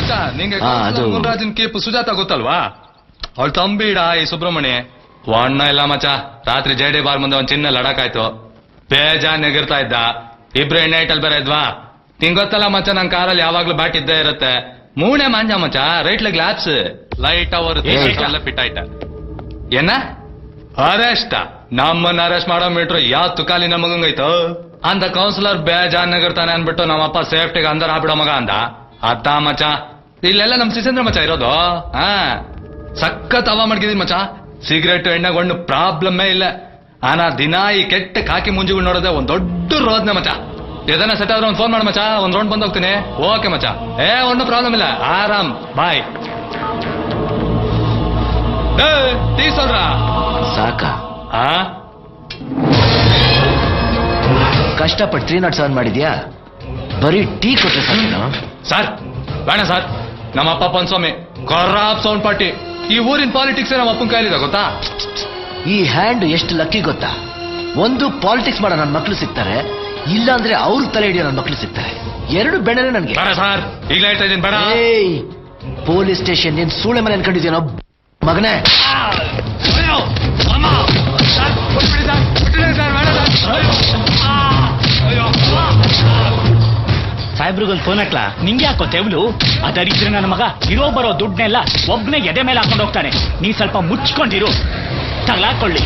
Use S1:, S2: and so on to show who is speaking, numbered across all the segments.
S1: ಮಚ್ಚ ನಿಂಗೆ ಮುನ್ರಾಜನ್ ಕೇಪು ಸುಜಾತ ಗೊತ್ತಲ್ವಾ? ಅವಳು ತಂಬಿಡ ಈ ಸುಬ್ರಹ್ಮಣ್ಯ ಅಣ್ಣ ಇಲ್ಲ ಮಚ್ಚ. ರಾತ್ರಿ ಜೈಡೆ ಬಾರ್ ಮುಂದೆ ಒಂದ್ ಚಿನ್ನ ಲಡಾಕಾಯ್ತು. ಬೇಜಾನ್ ಎಗಿರ್ತಾ ಇದ್ದ. ಇಬ್ರು ಎಣ್ಣೆ ಐಟಲ್ ಬೇರೆ ಇದ್ವಾ. ನಿಂಗ್ ಗೊತ್ತಲ್ಲ ಮಚ್ಚ, ನನ್ ಕಾರಲ್ಲಿ ಯಾವಾಗ್ಲೂ ಬ್ಯಾಟ್ ಇದ್ದೇ ಇರುತ್ತೆ. ಮೂಣೆ ಮಾಂಜ ಮಚ್ಚ, ರೈಟ್ಲ ಗ್ಲಾಪ್ಸ್ ಲೈಟ್ ಅವರು ಎಲ್ಲ ಫಿಟ್ ಆಯ್ತ. ಏನ ಅರೆಸ್ಟ್? ನಮ್ಮನ್ನ ಅರೆಸ್ಟ್ ಮಾಡೋ ಮೀಟ್ರು ಯಾವ ತುಕಾಲಿ ನಮಗಂಗೈತು ಅಂತ ಕೌನ್ಸಿಲರ್ ಬೇಜಾನ್ ಎಗಿರ್ತಾನೆ ಅನ್ಬಿಟ್ಟು ನಮ್ಮಪ್ಪ ಸೇಫ್ಟಿಗೆ ಅಂದರ್ ಆಗ್ಬಿಡೋ ಮಗ ಅಂದ. ಅತ್ತ ಮಚ್ಚ, ಇಲ್ಲೆಲ್ಲ ನಮ್ ಸಿಸೇಂದ್ರ ಮಚ್ಚ ಇರೋದು. ಸಖತ್ ಹವಾ ಮಡ್ಗಿದೀನಿ ಮಚ್ಚ. ಸಿಗರೇಟ್ ಎಣ್ಣೆಗೊಂಡು ಪ್ರಾಬ್ಲಮ್ಮೇ ಇಲ್ಲ. ಆನಾ ದಿನ ಈ ಕೆಟ್ಟ ಕಾಕಿ ಮುಂಜಿಗಳು ನೋಡೋದೆ ಒಂದ್ ದೊಡ್ಡ ರೋದ್ನೆ ಮಚ್ಚ. ಎದನ್ನ ಸೆಟ್ ಆದ್ರೆ ಒಂದ್ ಫೋನ್ ಮಾಡ ಮಚ್ಚ, ಒಂದ್ ರೌಂಡ್ ಬಂದ್ ಹೋಗ್ತೀನಿ. ಓಕೆ ಮಚ್ಚ, ಒಂದು ಪ್ರಾಬ್ಲಮ್ ಇಲ್ಲ, ಆರಾಮ್ ಬಾಯ್. ಟೀ ಸೋಲ್ರ
S2: ಸಾಕ? ಕಷ್ಟಪಟ್ಟು 307 ಮಾಡಿದ್ಯಾ? ಬರೀ ಟೀ ಕೊಟ್ರೆ ಸಾಕು
S1: ಸರ್? ಬೇಡ ಸರ್, ನಮ್ಮ ಅಪ್ಪ ಪನ್ಸ್ವಾಮಿ ಖರಾಬ್ ಸೌಂಡ್ ಪಾರ್ಟಿ. ಈ ಊರಿನ ಪಾಲಿಟಿಕ್ಸ್ ನಮ್ಮ ಅಪ್ಪನ ಕೈಲಿದೆ ಗೊತ್ತಾ?
S2: ಈ ಹ್ಯಾಂಡ್ ಎಷ್ಟು ಲಕ್ಕಿ ಗೊತ್ತಾ? ಒಂದು ಪಾಲಿಟಿಕ್ಸ್ ಮಾಡೋ ನನ್ನ ಮಕ್ಳು ಸಿಗ್ತಾರೆ, ಇಲ್ಲ ಅಂದ್ರೆ ಅವ್ರ ತಲೆ ಹಿಡಿಯೋ ನನ್ನ ಮಕ್ಳು ಸಿಗ್ತಾರೆ. ಎರಡು ಬೆಣ್ಣೆ ನನ್ಗೆ.
S1: ಬೇಡ ಸರ್, ಈಗಲೇ ಹೇಳ್ತಾ ಇದ್ದೀನಿ ಬೇಡ.
S2: ಪೊಲೀಸ್ ಸ್ಟೇಷನ್ ಏನ್ ಸೂಳೆ ಮನೆ ಅನ್ಕೊಂಡಿದ್ಯೇನೋ ಮಗನೇ?
S3: ಸಾಹೇಬ್ರಿಗೊಂದು ಫೋನ್ ಹಾಕ್ಲಾ? ನಿಂಗೆ ಯಾಕೋ ತೆವಲು? ಅದರಿದ್ರೆ ನನ್ನ ಮಗ ಇರೋ ಬರೋ ದುಡ್ಡನ್ನೆಲ್ಲ ಒಬ್ನೇ ಎದೆ ಮೇಲೆ ಹಾಕೊಂಡು ಹೋಗ್ತಾನೆ. ನೀ ಸ್ವಲ್ಪ ಮುಚ್ಕೊಂಡಿರು, ತಗಲಾಕೊಳ್ಳಿ.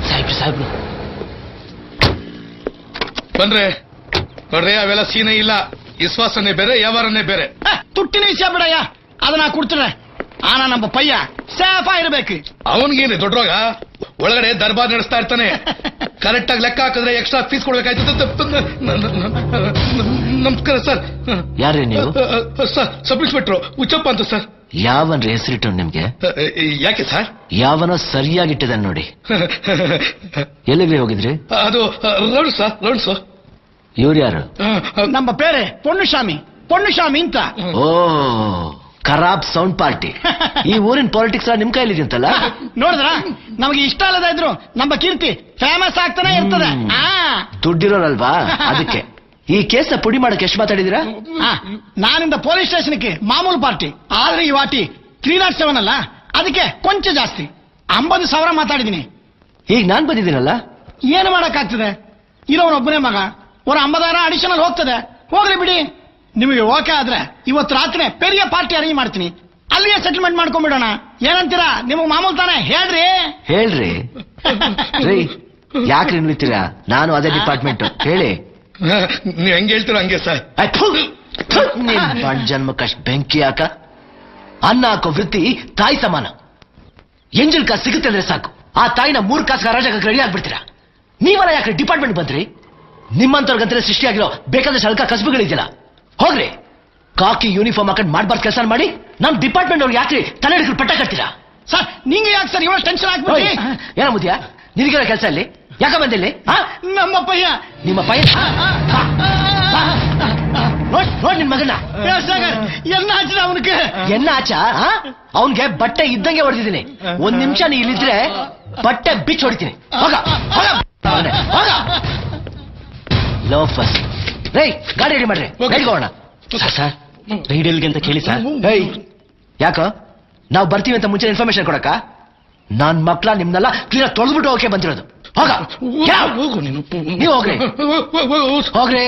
S2: ಸಾಹೇಬ್ರು
S4: ಬನ್ರಿ ನೋಡ್ರಿ, ಅವೆಲ್ಲ ಸೀನೆ ಇಲ್ಲ. ವಿಶ್ವಾಸನೆ ಬೇರೆ, ವ್ಯವಹಾರನೇ ಬೇರೆ.
S5: ತುಟ್ಟಿನ ವಿಷಯ ಬಿಡಯ್ಯ, ಅದನ್ನ ಕೊಡ್ತಾರೆ. ಆನ ನಮ್ಮ ಪಯ್ಯ ಸೇಫ್ ಇರ್ಬೇಕು.
S4: ಅವನ್ಗೇನು ದೊಡ್ಡವಾಗ ಒಳಗಡೆ ದರ್ಬಾರ್ ನಡೆಸ್ತಾ ಇರ್ತಾನೆ. ಕರೆಕ್ಟ್ ಆಗಿ ಲೆಕ್ಕ ಹಾಕಿದ್ರೆ ಎಕ್ಸ್ಟ್ರಾ ಫೀಸ್ ಕೊಡ್ಬೇಕಾಯ್ತು. ನಮಸ್ಕಾರ ಸರ್.
S2: ಯಾರೇ ನೀವು?
S4: ಸರ್, ಸಬ್ ಇನ್ಸ್ಪೆಕ್ಟ್ರು ಹುಚ್ಚಪ್ಪ ಅಂತ ಸರ್.
S2: ಯಾವನ್ರಿ ಹೆಸರಿಟ್ಟು ನಿಮ್ಗೆ?
S4: ಯಾಕೆ ಸರ್?
S2: ಯಾವನೋ ಸರಿಯಾಗಿಟ್ಟಿದೆ ನೋಡಿ. ಎಲ್ಲಿಗೆ ಹೋಗಿದ್ರಿ?
S4: ಅದು ರೌಂಡ್ಸ್ ಸರ್, ರೌಂಡ್ಸ್.
S2: ಇವ್ರು ಯಾರು?
S5: ನಮ್ಮ ಪೇರೆ ಪೊನ್ನುಸ್ವಾಮಿ ಅಂತ.
S2: ಓ, ಖರಾಬ್ ಸೌಂಡ್ ಪಾರ್ಟಿ. ಈ ಊರಿನ ಪಾಲಿಟಿಕ್ಸ್ ನಿಮ್ ಕೈಲಿದ್ಯಂತಲ್ಲ?
S5: ನೋಡಿದ್ರ, ನಮಗೆ ಇಷ್ಟ ಅಲ್ಲದ ಇದ್ರು ನಮ್ಮ ಕೀರ್ತಿ ಫೇಮಸ್ ಆಗ್ತಾನೆ ಇರ್ತದೆ.
S2: ದುಡ್ಡಿರೋರಲ್ವಾ, ಅದಕ್ಕೆ. ಈ ಕೇಸ್ ಪುಡಿ ಮಾಡಕ್ಕೆ ಎಷ್ಟು ಮಾತಾಡಿದಿರಾ?
S5: ನಾನಿಂದ ಪೊಲೀಸ್ ಸ್ಟೇಷನ್ಗೆ ಮಾಮೂಲು ಪಾರ್ಟಿ, ಆದ್ರೆ ಈ ವಾಟಿ 307 ಅಲ್ಲ, ಅದಕ್ಕೆ ಕೊಂಚ ಜಾಸ್ತಿ 50,000 ಮಾತಾಡಿದೀನಿ.
S2: ಈಗ ನಾನ್ ಬಂದಿದ್ದೀನಲ್ಲ,
S5: ಏನು ಮಾಡಕ್ಕಾಗ್ತದೆ? ಇರೋನೊಬ್ಬನೇ ಮಗ, ಒಂದು 50,000 ಅಡಿಷನಲ್ ಹೋಗ್ತದೆ. ಹೋಗ್ಲಿ ಬಿಡಿ. ನಿಮಗೆ ಓಕೆ ಆದ್ರೆ ಇವತ್ತು ರಾತ್ರಿ ಪೆರಿಯ ಪಾರ್ಟಿ ಅರೇಂಜ್ ಮಾಡ್ತೀನಿ, ಅಲ್ಲಿಯೇ ಸೆಟಲ್ಮೆಂಟ್ ಮಾಡ್ಕೊಂಡ್ಬಿಡೋಣ. ಏನಂತೀರಾ? ನಿಮಗೆ ಮಾಮೂಲು ತಾನೆ? ಹೇಳ್ರಿ. ರೀ, ಯಾಕ್ರಿ ನಿಲ್ತೀರಾ? ನಾನು ಅದೇ ಡಿಪಾರ್ಟ್ಮೆಂಟ್. ಹೇಳಿ.
S4: ನೀವ್ ಹೆಂಗೆ ಹೇಳ್ತೀರ ಹಂಗೆ ಸರ್.
S2: ಜನ್ಮಕ್ಕಷ್ಟು ಬೆಂಕಿ ಹಾಕ. ಅನ್ನ ಹಾಕೋ ವೃತ್ತಿ ತಾಯಿ ಸಮಾನ. ಎಂಜಲ್ ಕಾಸು ಸಿಗುತ್ತೆ ಅಂದ್ರೆ ಸಾಕು, ಆ ತಾಯಿನ 3 ಕಾಸು ಹರಾಜಾಗಕ್ಕೆ ರೆಡಿ ಆಗ್ಬಿಡ್ತೀರಾ. ನೀವಲ್ಲ ಯಾಕ್ರಿ ಡಿಪಾರ್ಟ್ಮೆಂಟ್ ಬಂದ್ರಿ? ನಿಮ್ಮಂತವ್ರಿಗಂತಲೇ ಸೃಷ್ಟಿಯಾಗಿರೋ ಬೇಕಾದಷ್ಟು ಹಲ್ಕ ಕಸಬುಗಳಿದ್ಯಲ್ಲ, ಹೋಗ್ರಿ. ಕಾಕಿ ಯೂನಿಫಾರ್ಮ್ ಹಾಕೊಂಡು ಮಾಡ್ಬಾರ್ದು ಕೆಲಸ ಮಾಡಿ ನಮ್ ಡಿಪಾರ್ಟ್ಮೆಂಟ್ ಅವ್ರು ಯಾಕ್ರಿ ತಲೆ ಹಿಡಿದು ಪಟ್ಟ ಕಟ್ತೀರಾ?
S5: ಸರ್, ನಿಂಗೆ ಯಾಕೆ ಸರ್ ಇವಾಗ ಟೆನ್ಷನ್ ಆಗ್ಬಿಡಿ?
S2: ಏನ ಮುದ್ಯಾ, ನಿನಗಿರೋ ಕೆಲಸ ಇಲ್ಲಿ ಯಾಕ ಬಂದಿಲ್ಲಿ?
S5: ನಮ್ಮ ಪಯ್ಯ.
S2: ನಿಮ್ಮ ಪಯ್ಯ ನೋಡ್ ನಿನ್ ಮಗನ
S5: ಎನ್ನ ಆಚ ಅವನಿಗೆ
S2: ಎನ್ನ ಆಚ. ಅವನ್ಗೆ ಬಟ್ಟೆ ಇದ್ದಂಗೆ ಹೊಡೆದಿದ್ದೀನಿ. 1 ನಿಮಿಷ ನೀ ಇಲ್ಲಿದ್ರೆ ಬಟ್ಟೆ ಬಿಚ್ಚ ಹೊಡಿತೀನಿ. ಹೋಗ ಲೋಫಸ್. ರೈ, ಗಾಡಿ ರೆಡಿ ಮಾಡ್ರಿ, ಹೋಗೋಣ. ಸರ್, ರೈಡಲ್ಗೆ ಅಂತ ಕೇಳಿ ಸರ್. ಯಾಕ ನಾವು ಬರ್ತೀವಿ ಅಂತ ಮುಂಚೆ ಇನ್ಫಾರ್ಮೇಶನ್ ಕೊಡಕ? ನಾನ್ ಮಕ್ಳ ನಿಮ್ನೆಲ್ಲ ಕ್ಲೀನಾಗಿ ತೊಳೆದ್ಬಿಟ್ಟು ಓಕೆ ಬಂದಿರೋದು. ಹೋಗ, ನೀವು ಹೋಗ್ರಿ.